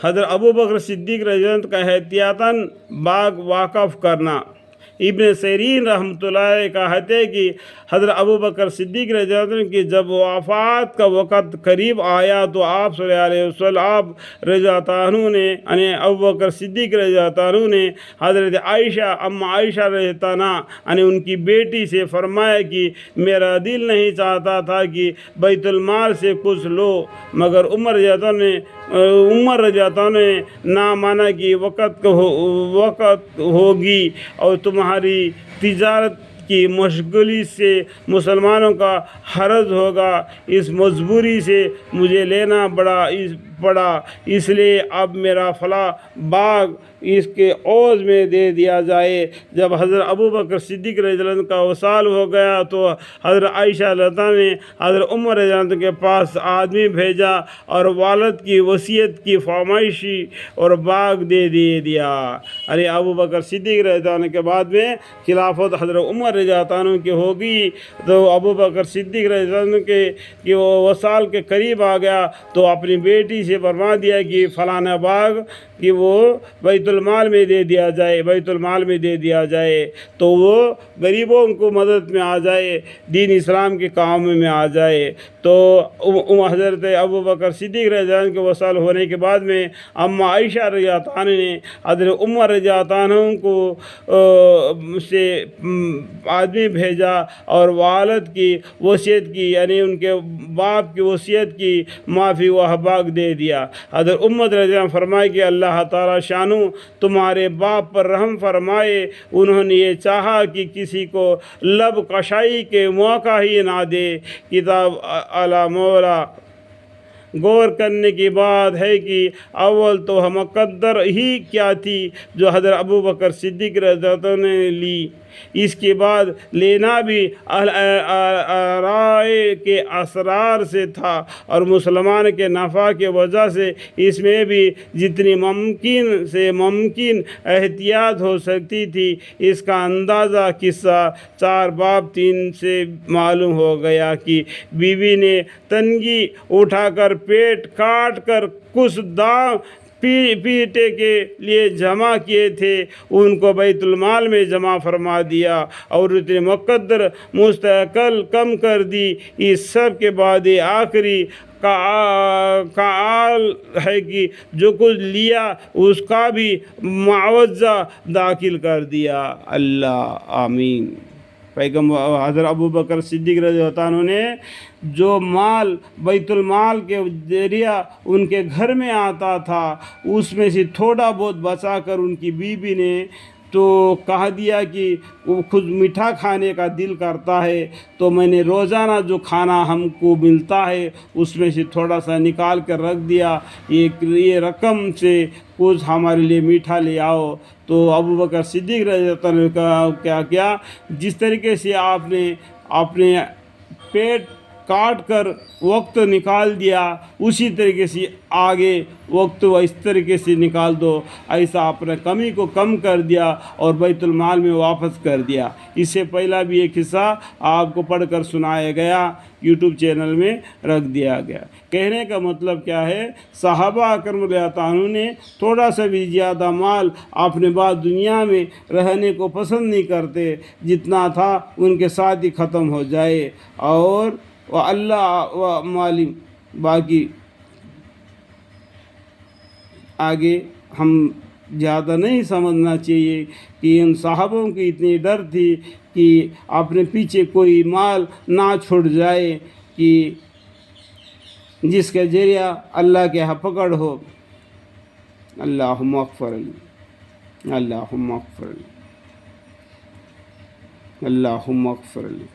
حضرت ابو بکر صدیق رضی اللہ عنہ کا احتیاطاً باغ واقف کرنا۔ ابن سیرین رحمۃ اللہ علیہ کہتے ہیں کہ حضرت ابو بکر صدیق رضی اللہ عنہ کی جب وفات کا وقت قریب آیا تو آپ صلی اللہ علیہ وسلم آپ رضی اللہ عنہ نے یعنی ابو بکر صدیق رضی اللہ عنہ نے حضرت عائشہ عائشہ رضی اللہ عنہ یعنی ان کی بیٹی سے فرمایا کہ میرا دل نہیں چاہتا تھا کہ بیت المال سے کچھ لو، مگر عمر رضی اللہ عنہ نے نہ مانا کہ وقت ہوگی اور تمہاری تجارت کی مشغولی سے مسلمانوں کا حرج ہوگا، اس مجبوری سے مجھے لینا پڑا، اس لیے اب میرا فلاں باغ اس کے عوض میں دے دیا جائے۔ جب حضرت ابو بکر صدیق رضی اللہ عنہ کا وصال ہو گیا تو حضرت عائشہ رضی اللہ عنہ نے حضرت عمر رضی اللہ عنہ کے پاس آدمی بھیجا اور والد کی وصیت کی فرمائشی اور باغ دے دیا۔ ارے ابو بکر صدیق رضی اللہ عنہ کے بعد میں خلافت حضرت عمر رضی اللہ عنہ کی ہوگی، تو ابو بکر صدیق رضی اللہ عنہ کے وہ وصال کے قریب آ گیا تو اپنی بیٹی سے فرما دیا کہ فلانا باغ کہ وہ بیت المال میں دے دیا جائے، بیت المال میں دے دیا جائے تو وہ غریبوں کو مدد میں آ جائے، دین اسلام کے کام میں آ جائے۔ تو حضرت ابو بکر صدیق رضی اللہ عنہ کے وصال ہونے کے بعد میں اماں عائشہ رضی اللہ عنہ نے حضرت عمر رضی اللہ عنہ کو سے آدمی بھیجا اور والد کی وصیت کی یعنی ان کے باپ کی وصیت کی معافی و باغ دے دیا۔ حضرت عمر رضی اللہ عنہ فرمائے کہ اللہ تعالیٰ شانو تمہارے باپ پر رحم فرمائے، انہوں نے یہ چاہا کہ کسی کو لب کشائی کے موقع ہی نہ دے۔ کتاب اعلیٰ مولا غور کرنے کی بات ہے کہ اول تو مقدر ہی کیا تھی جو حضرت ابو بکر صدیق رضی اللہ عنہ نے لی، اس کے بعد لینا بھی رائے کے اسرار سے تھا اور مسلمان کے نفع کے وجہ سے اس میں بھی جتنی ممکن سے ممکن احتیاط ہو سکتی تھی۔ اس کا اندازہ قصہ 4 باب 3 سے معلوم ہو گیا کہ بیوی نے تنگی اٹھا کر پیٹ کاٹ کر کچھ دام پیٹے کے لیے جمع کیے تھے، ان کو بیت المال میں جمع فرما دیا اور اتنے مقدر مستقل کم کر دی۔ اس سب کے بعد آخری کال ہے کہ جو کچھ لیا اس کا بھی معاوضہ داخل کر دیا۔ اللہ آمین۔ پیغمبر حضرت ابو بکر صدیق رضی اللہ عنہ نے جو مال بیت المال کے ذریعہ ان کے گھر میں آتا تھا اس میں سے تھوڑا بہت بچا کر ان کی بیوی نے تو کہہ دیا کہ وہ خود میٹھا کھانے کا دل کرتا ہے تو میں نے روزانہ جو کھانا ہم کو ملتا ہے اس میں سے تھوڑا سا نکال کر رکھ دیا، یہ رقم سے کچھ ہمارے لیے میٹھا لے آؤ۔ تو ابو بکر صدیق رضی اللہ عنہ کا کیا جس طریقے سے آپ نے اپنے پیٹ کاٹ کر وقت نکال دیا اسی طریقے سے آگے وقت اس طریقے سے نکال دو، ایسا اپنے کمی کو کم کر دیا اور بیت المال میں واپس کر دیا۔ اس سے پہلا بھی ایک حصہ آپ کو پڑھ کر سنایا گیا، یوٹیوب چینل میں رکھ دیا گیا۔ کہنے کا مطلب کیا ہے، صحابہ اکرام رضی اللہ عنہ نے تھوڑا سا بھی زیادہ مال اپنے بعد دنیا میں رہنے کو پسند نہیں کرتے، جتنا تھا ان کے ساتھ ہی ختم ہو جائے اور اللہ و معلوم۔ باقی آگے ہم زیادہ نہیں سمجھنا چاہیے کہ ان صحابوں کی اتنی ڈر تھی کہ اپنے پیچھے کوئی مال نہ چھوڑ جائے کہ جس کے ذریعہ اللہ کے ہاں پکڑ ہو۔ اللہم اغفر لی، اللہم اغفر لی، اللہم اغفر لی۔